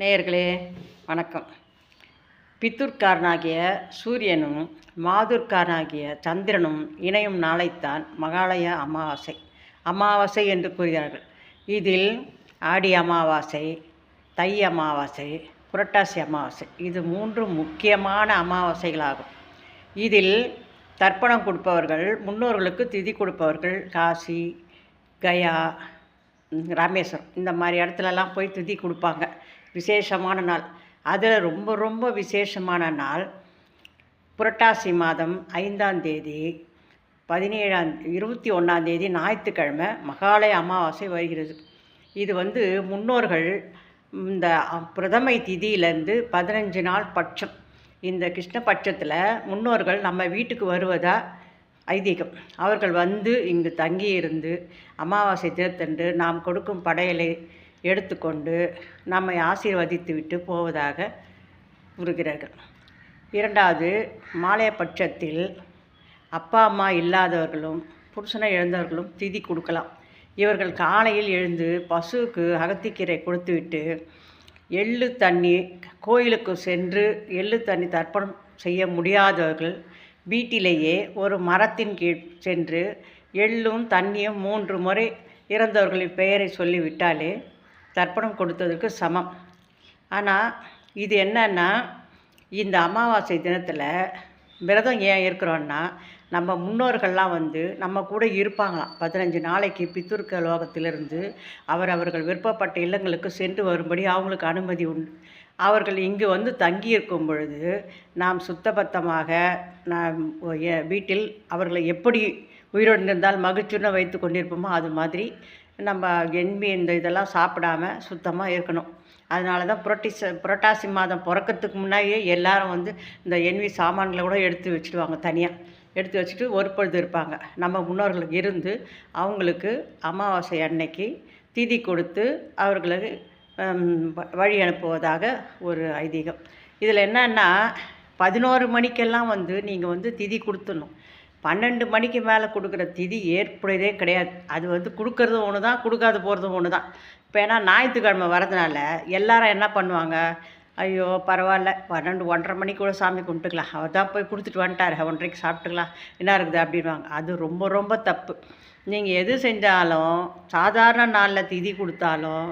நேயர்களே வணக்கம். பித்தூர்காரனாகிய சூரியனும் மாதூர்காரனாகிய சந்திரனும் இணையும் நாளைத்தான் மகாலய அமாவாசை அமாவாசை என்று கூறுகிறார்கள். இதில் ஆடி அமாவாசை, தை அமாவாசை, புரட்டாசி அமாவாசை இது மூன்று முக்கியமான அமாவாசைகளாகும். இதில் தர்ப்பணம் கொடுப்பவர்கள், முன்னோர்களுக்கு திதி கொடுப்பவர்கள் காசி, கயா, ராமேஸ்வரம் இந்த மாதிரி இடத்துலலாம் போய் திதி கொடுப்பாங்க. விசேஷமான நாள். அதில் ரொம்ப ரொம்ப விசேஷமான நாள் புரட்டாசி மாதம் 5ஆம் தேதி 21ஆம் தேதி ஞாயிற்றுக்கிழமை மகாலய அமாவாசை வருகிறது. இது முன்னோர்கள் இந்த பிரதமை திதியிலேருந்து 15 நாள் பட்சம், இந்த கிருஷ்ணபட்சத்தில் முன்னோர்கள் நம்ம வீட்டுக்கு வருவதா ஐதீகம். அவர்கள் இங்கு தங்கியிருந்து அமாவாசை தினத்தன்று நாம் கொடுக்கும் படையலை எடுத்துக்கொண்டு நம்மை ஆசீர்வதித்து விட்டு போவதாக கூறுகிறார்கள். இரண்டாவது, மாலைய பட்சத்தில் அப்பா அம்மா இல்லாதவர்களும் புருஷனை இழந்தவர்களும் திதி கொடுக்கலாம். இவர்கள் காலையில் எழுந்து பசுவுக்கு அகத்திக்கீரை கொடுத்துவிட்டு எள்ளு தண்ணி, கோயிலுக்கு சென்று எள்ளு தண்ணி தர்ப்பணம் செய்ய முடியாதவர்கள் வீட்டிலேயே ஒரு மரத்தின் கீழ் சென்று எள்ளும் தண்ணியும் 3 முறை இறந்தவர்களின் பெயரை சொல்லிவிட்டாலே தர்ப்பணம் கொடுத்ததற்கு சமம். ஆனால் இது என்னன்னா, இந்த அமாவாசை தினத்தில் விரதம் ஏன் இருக்கிறோன்னா, நம்ம முன்னோர்கள்லாம் நம்ம கூட இருப்பாங்களாம் 15 நாளைக்கு. பித்தூர்க்க லோகத்திலிருந்து அவர்கள் விருப்பப்பட்ட இல்லங்களுக்கு சென்று வரும்படி அவங்களுக்கு அனுமதி உண்டு. அவர்கள் இங்கு தங்கியிருக்கும் பொழுது நாம் சுத்தபத்தமாக வீட்டில் அவர்களை எப்படி உயிரோடு இருந்தால் மகிழ்ச்சியுடன் வைத்து கொண்டிருப்போமோ அது மாதிரி நம்ம இந்த இதெல்லாம் சாப்பிடாமல் சுத்தமாக இருக்கணும். அதனால தான் புரட்டாசி மாதம் பிறக்கிறதுக்கு முன்னாடியே எல்லோரும் இந்த சாமான்களை கூட எடுத்து வச்சுடுவாங்க. தனியாக எடுத்து வச்சுட்டு ஒரு பொழுது இருப்பாங்க. நம்ம முன்னோர்களுக்கு இருந்து அவங்களுக்கு அமாவாசை அன்னைக்கு திதி கொடுத்து அவர்களுக்கு வழி அனுப்புவதாக ஒரு ஐதீகம். இதில் என்னன்னா, 11 மணிக்கெல்லாம் நீங்கள் திதி கொடுத்துடணும். 12 மணிக்கு மேலே கொடுக்குற திதி ஏற்புடையதே கிடையாது. அது கொடுக்கறதும் ஒன்று தான், கொடுக்காது போகிறதும் ஒன்று தான். இப்போ ஏன்னா ஞாயிற்றுக்கிழமை வரதுனால எல்லாரும் என்ன பண்ணுவாங்க, ஐயோ பரவாயில்ல 12 1:30 மணிக்கு கூட சாமி கும்பிட்டுக்கலாம், அவர் தான் போய் கொடுத்துட்டு வந்துட்டார், 1:30க்கு சாப்பிட்டுக்கலாம், என்ன இருக்குது அப்படின்வாங்க. அது ரொம்ப ரொம்ப தப்பு. நீங்கள் எது செஞ்சாலும் சாதாரண நாளில் திதி கொடுத்தாலும்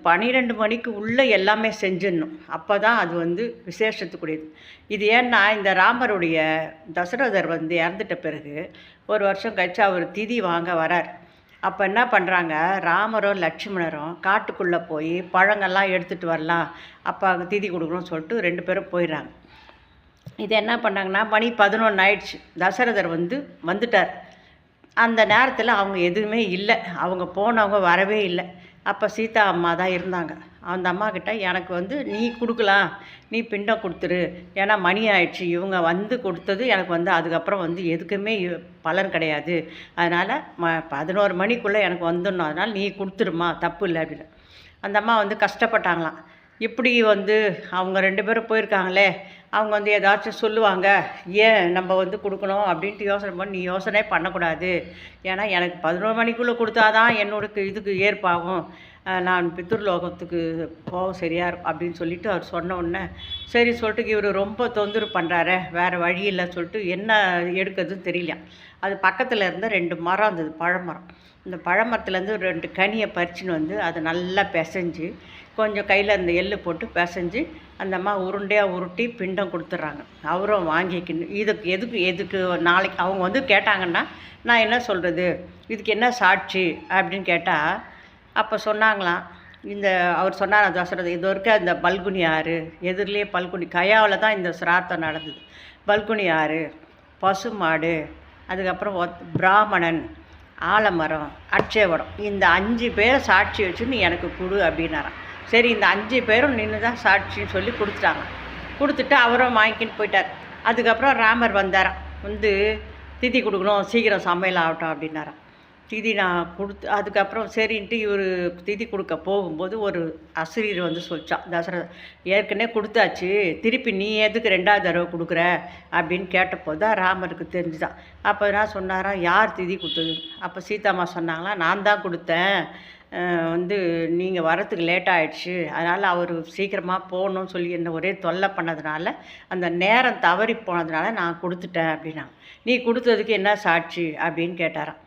12 மணிக்கு உள்ளே எல்லாமே செஞ்சிடணும். அப்போ தான் அது விசேஷத்துக்குரியது. இது ஏன்னா, இந்த ராமருடைய தசரதர் இறந்துட்ட பிறகு ஒரு வருஷம் கழிச்சு அவர் திதி வாங்க வரார். அப்போ என்ன பண்ணுறாங்க, ராமரும் லட்சுமணரும் காட்டுக்குள்ளே போய் பழங்கள்லாம் எடுத்துகிட்டு வரலாம், அப்போ அங்கே திதி கொடுக்கணும்னு சொல்லிட்டு 2 பேரும் போயிடுறாங்க. இது என்ன பண்ணாங்கன்னா, மணி 11 ஆயிடுச்சு. தசரதர் வந்துட்டார். அந்த நேரத்தில் அவங்க எதுவுமே இல்லை, அவங்க போனவங்க வரவே இல்லை. அப்போ சீதா அம்மா தான் இருந்தாங்க. அந்த அம்மாக்கிட்ட எனக்கு நீ கொடுக்கலாம், நீ பிண்டம் கொடுத்துரு, ஏன்னா மணி ஆயிடுச்சு, இவங்க கொடுத்தது எனக்கு அதுக்கப்புறம் எதுக்குமே பலன் கிடையாது, அதனால் 11 மணிக்குள்ளே எனக்கு வந்துடணும், அதனால் நீ கொடுத்துருமா, தப்பு இல்லை அப்படின்னு. அந்த அம்மா கஷ்டப்பட்டாங்களாம். இப்படி அவங்க 2 பேரும் போயிருக்காங்களே, அவங்க ஏதாச்சும் சொல்லுவாங்க, ஏன் நம்ம கொடுக்கணும் அப்படின்ட்டு யோசனை பண்ணி, நீ யோசனை பண்ணக்கூடாது, ஏன்னா எனக்கு 11 மணிக்குள்ளே கொடுத்தாதான் என்னோட இதுக்கு ஏற்பாகும், நான் பித்ருலோகத்துக்கு போக சரியாக இருக்கும் அப்படின்னு சொல்லிவிட்டு அவர் சொன்ன உடனே சரி சொல்லிட்டு, இவர் ரொம்ப தொந்தரவு பண்ணுறாரு, வேறு வழி இல்லை சொல்லிட்டு என்ன எடுக்கிறதுன்னு தெரியல. அது பக்கத்தில் இருந்த 2 மரம் இருந்தது, பழமரம். இந்த பழமரத்துலேருந்து 2 கனியை பறிச்சுன்னு அதை நல்லா பிசைஞ்சு கொஞ்சம் கையில் இருந்த எள்ளு போட்டு பிசைஞ்சு அந்த அம்மா உருண்டையாக உருட்டி பிண்டம் கொடுத்துட்றாங்க. அவரும் வாங்கிக்கணும். எதுக்கு நாளைக்கு அவங்க கேட்டாங்கன்னா நான் என்ன சொல்கிறது, இதுக்கு என்ன சாட்சி அப்படின்னு கேட்டால், அப்போ சொன்னாங்களாம், அவர் சொன்னார் தசரத, இது வரைக்கும் இந்த பல்குனி ஆறு எதிரிலேயே பல்குனி கயாவில் தான் இந்த சிரார்த்தம் நடந்தது. பல்குனி ஆறு, பசு மாடு, அதுக்கப்புறம் பிராமணன், ஆலமரம், அட்சேவரம், இந்த 5 பேரை சாட்சி வச்சு நீ எனக்கு கொடு அப்படின்னாராம். சரி, இந்த 5 பேரும் நின்று தான் சாட்சின்னு சொல்லி கொடுத்துட்டாங்க. கொடுத்துட்டு அவரும் வாங்கிக்கின்னு போயிட்டார். அதுக்கப்புறம் ராமர் வந்தாராம். திதி கொடுக்கணும், சீக்கிரம் சமையல் ஆகட்டும் அப்படின்னாராம். திதி நான் கொடுத்து அதுக்கப்புறம் சரின்ட்டு இவர் திதி கொடுக்க போகும்போது ஒரு அசிரியர் சொல்லிச்சான், தசரதர் ஏற்கனவே கொடுத்தாச்சு, திருப்பி நீ எதுக்கு 2வது தடவை கொடுக்குற அப்படின்னு கேட்டபோது தான் ராமருக்கு தெரிஞ்சுதான். அப்போ நான் சொன்னாராம், யார் திதி கொடுத்தது? அப்போ சீதாம்மா சொன்னாங்களா, நான் தான் கொடுத்தேன், வந்து நீங்கள் வரத்துக்கு லேட் ஆகிடுச்சு, அதனால் அவர் சீக்கிரமாக போகணும்னு சொல்லி என்ன ஒரே தொல்லை பண்ணதுனால, அந்த நேரம் தவறி போனதுனால நான் கொடுத்துட்டேன் அப்படின்னாங்க. நீ கொடுத்ததுக்கு என்ன சாட்சி அப்படின்னு கேட்டாராம்.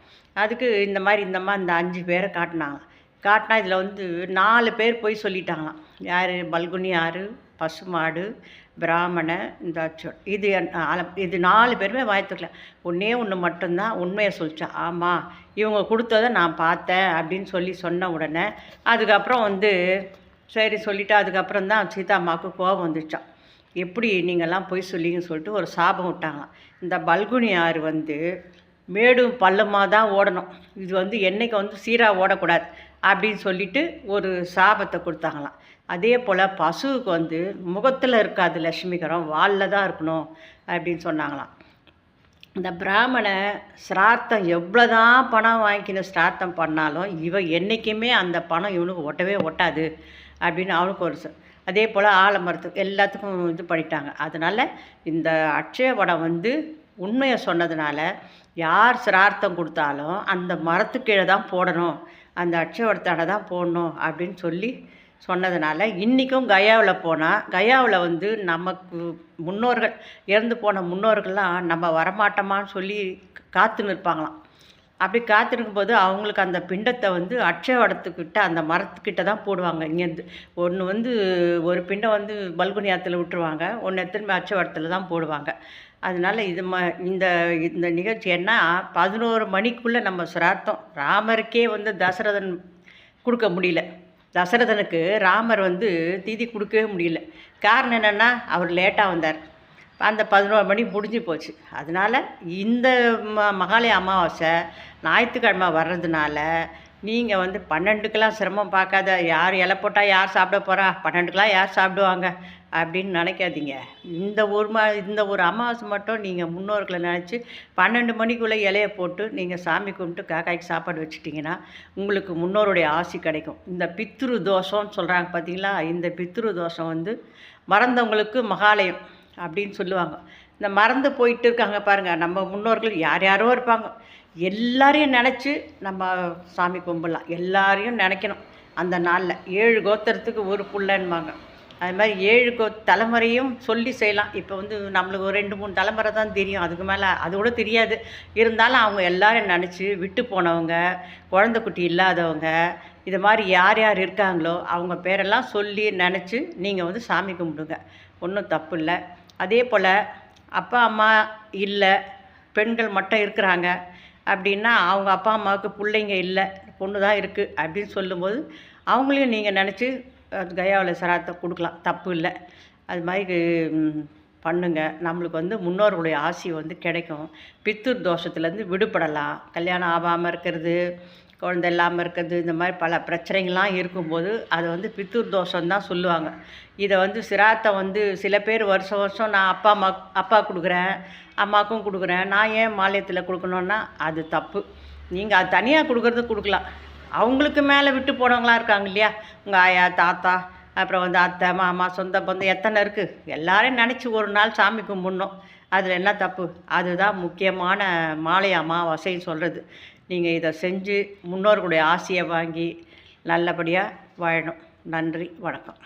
அதுக்கு இந்த 5 பேரை காட்டினாங்க. காட்டினா இதில் வந்து 4 பேர் போய் சொல்லிட்டாங்களாம். யார்? பல்குனி ஆறு, பசுமாடு, பிராமணன், இந்த இது 4 பேருமே வாய்த்துக்கல. ஒன்றே ஒன்று மட்டும்தான் உண்மையை சொல்லிச்சான். ஆமாம், இவங்க கொடுத்ததை நான் பார்த்தேன் அப்படின்னு சொன்ன உடனே அதுக்கப்புறம் வந்து சரி சொல்லிவிட்டு அதுக்கப்புறம் தான் சீதாம்மாவுக்கு கோபம் வந்துச்சான். எப்படி நீங்கள்லாம் பொய் சொல்லிங்கன்னு சொல்லிட்டு ஒரு சாபம் விட்டாங்களாம். இந்த பல்குனி ஆறு வந்து மேடும் பள்ளமாக தான் ஓடணும், இது வந்து என்றைக்கு வந்து சீராக ஓடக்கூடாது அப்படின்னு சொல்லிட்டு ஒரு சாபத்தை கொடுத்தாங்களாம். அதே போல் பசுவுக்கு வந்து முகத்தில் இருக்காது லட்சுமிகரம், வாலில் தான் இருக்கணும் அப்படின்னு சொன்னாங்களாம். இந்த பிராமண சிரார்த்தம் எவ்வளோ தான் பணம் வாங்கிக்கின சிரார்த்தம் பண்ணாலும் இவன் என்றைக்குமே அந்த பணம் இவனுக்கு ஒட்டவே ஒட்டாது அப்படின்னு அவனுக்கு ஒரு அதே போல் ஆலமரத்துக்கு எல்லாத்துக்கும் இது பண்ணிட்டாங்க. அதனால் இந்த அட்சய வடம் வந்து உண்மையை சொன்னதுனால யார் சிரார்த்தம் கொடுத்தாலும் அந்த மரத்துக்கீழே தான் போடணும், அந்த அட்சய வடத்தான தான் போடணும் அப்படின்னு சொன்னதுனால இன்றைக்கும் கயாவில் போனால் கயாவில் வந்து நமக்கு முன்னோர்கள் இறந்து போன முன்னோர்கள்லாம் நம்ம வரமாட்டோமான்னு சொல்லி காத்து நிற்பாங்களாம். அப்படி காத்திருக்கும்போது அவங்களுக்கு அந்த பிண்டத்தை வந்து அட்சய வடத்துக்கிட்ட அந்த மரத்துக்கிட்ட தான் போடுவாங்க. இங்கேருந்து ஒன்று வந்து ஒரு பிண்டம் வந்து பல்குனி ஆற்றுல விட்டுருவாங்க, ஒன்று எடுத்துன்னு அட்சய வடத்தில் தான் போடுவாங்க. அதனால் இந்த இந்த நிகழ்ச்சி என்ன 11 மணிக்குள்ளே நம்ம சிரார்த்தம் ராமருக்கே வந்து தசரதன் கொடுக்க முடியல. தசரதனுக்கு ராமர் வந்து திதி கொடுக்கவே முடியல. காரணம் என்னென்னா அவர் லேட்டாக வந்தார். அந்த 11 மணி முடிஞ்சு போச்சு. அதனால் இந்த மகாலய அமாவாசை ஞாயிற்றுக்கிழமை வர்றதுனால நீங்கள் வந்து 12க்கெலாம் சிரமம் பார்க்காத, யார் இலை போட்டால் யார் சாப்பிட போகிறா, 12க்கெலாம் யார் சாப்பிடுவாங்க அப்படின்னு நினைக்காதீங்க. இந்த ஒரு அமாவாசை மட்டும் நீங்கள் முன்னோர்களை நினச்சி 12 மணிக்குள்ளே இலையை போட்டு நீங்கள் சாமி கும்பிட்டு காக்காய்க்கு சாப்பாடு வச்சுட்டிங்கன்னா உங்களுக்கு முன்னோருடைய ஆசி கிடைக்கும். இந்த பித்ரு தோஷம்னு சொல்கிறாங்க பார்த்தீங்களா, இந்த பித்ரு தோஷம் வந்து மறந்தவங்களுக்கு மகாலயம் அப்படின்னு சொல்லுவாங்க. இந்த மறந்து போயிட்டு இருக்காங்க பாருங்கள், நம்ம முன்னோர்கள் யார் யாரோ இருப்பாங்க, எல்லாரையும் நினச்சி நம்ம சாமி கும்பிடலாம். எல்லாரையும் நினைக்கணும். அந்த நாளில் 7 கோத்திரத்துக்கு ஒரு புள்ளன்பாங்க. அது மாதிரி 7 தலைமுறையும் சொல்லி செய்யலாம். இப்போ வந்து நம்மளுக்கு ஒரு 2-3 தலைமுறை தான் தெரியும், அதுக்கு மேலே அது கூட தெரியாது. இருந்தாலும் அவங்க எல்லாரையும் நினச்சி விட்டு போனவங்க, குழந்தை குட்டி இல்லாதவங்க, இது மாதிரி யார் யார் இருக்காங்களோ அவங்க பேரெல்லாம் சொல்லி நினச்சி நீங்கள் வந்து சாமி கும்பிடுங்க. ஒன்றும் தப்பு இல்லை. அதே போல் அப்பா அம்மா இல்லை, பெண்கள் மட்டும் இருக்கிறாங்க அப்படின்னா அவங்க அப்பா அம்மாவுக்கு பிள்ளைங்க இல்லை, பொண்ணு தான் இருக்குது அப்படின்னு சொல்லும்போது அவங்களையும் நீங்கள் நினச்சி கயாவில் சிரார்த்தம் கொடுக்கலாம், தப்பு இல்லை. அது மாதிரி பண்ணுங்க. நம்மளுக்கு வந்து முன்னோர்களுடைய ஆசி வந்து கிடைக்கும். பித்ரு தோஷத்துலேருந்து விடுபடலாம். கல்யாணம் ஆகாமல் இருக்கிறது, குழந்தை இல்லாமல் இருக்கிறது, இந்த மாதிரி பல பிரச்சனைகள்லாம் இருக்கும்போது அதை வந்து பித்ரு தோஷம்தான் சொல்லுவாங்க. இதை வந்து சிரார்த்தம் வந்து சில பேர் வருஷம் வருஷம் நான் அப்பா கொடுக்குறேன், அம்மாவுக்கும் கொடுக்குறேன், நான் ஏன் மாலயத்தில் கொடுக்கணுன்னா அது தப்பு. நீங்கள் அது தனியாக கொடுக்குறது கொடுக்கலாம். அவங்களுக்கு மேலே விட்டு போனவங்களாம் இருக்காங்க இல்லையா, உங்கள் ஆயா தாத்தா, அப்புறம் வந்து அத்தை மாமா சொந்த பந்தம் எத்தனை இருக்குது, எல்லாரையும் நினச்சி ஒரு நாள் சாமி கும்பிடணும். அதில் என்ன தப்பு? அதுதான் முக்கியமான மாலை அமாவாசைன்னு சொல்கிறது. நீங்கள் இதை செஞ்சு முன்னோர்களுடைய ஆசியை வாங்கி நல்லபடியாக வாழணும். நன்றி, வணக்கம்.